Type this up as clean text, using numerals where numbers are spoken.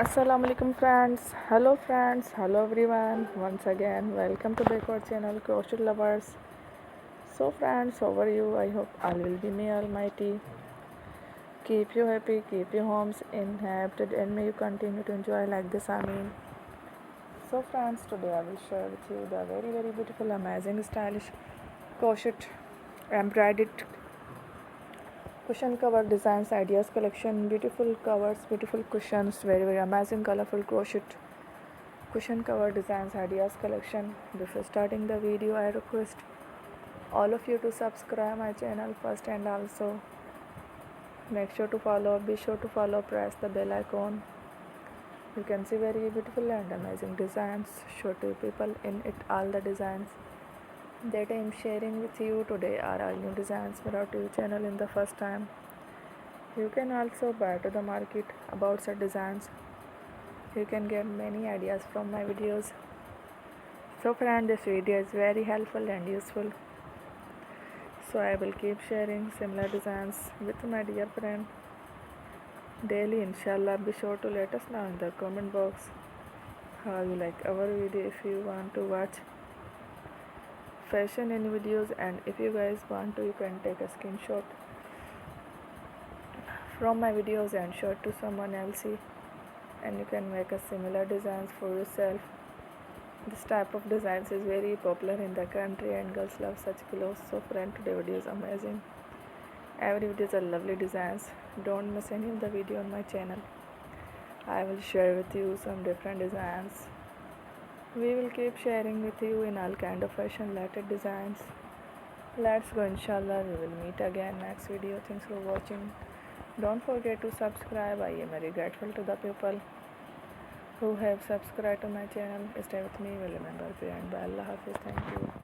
Assalamu alaikum friends. Hello everyone. Once again, welcome to back our channel Crochet Lovers. So friends, how are you? I hope all will be may almighty. Keep you happy, keep your homes inhabited, and may you continue to enjoy like this. I mean. So friends, today I will share with you the very beautiful, amazing, stylish crochet embroidered cushion cover designs ideas collection. Beautiful covers, beautiful cushions, very amazing, colorful crochet cushion cover designs ideas collection. Before starting the video, I request all of you to subscribe my channel first, and also be sure to follow, press the bell icon. You can see very beautiful and amazing designs. Show to people in it all the designs that I am sharing with you today are all new designs brought to your channel in the first time. You can also buy to the market about such designs. You can get many ideas from my videos. So friend, this video is very helpful and useful. So I will keep sharing similar designs with my dear friend daily, inshallah. Be sure to let us know in the comment box how you like our video. If you want to watch fashion in videos, and if you guys want to, you can take a screenshot from my videos and show it to someone else, and you can make a similar designs for yourself. This type of designs is very popular in the country and girls love such clothes. So friend, today video is amazing. Every video is a lovely designs. Don't miss any of the video on my channel. I will share with you some different designs. We will keep sharing with you in all kind of fashion related designs. Let's go, inshallah. We will meet again next video. Thanks for watching. Don't forget to subscribe. I am very grateful to the people who have subscribed to my channel. Stay with me. Will remember. And by Allah Hafiz. Thank you.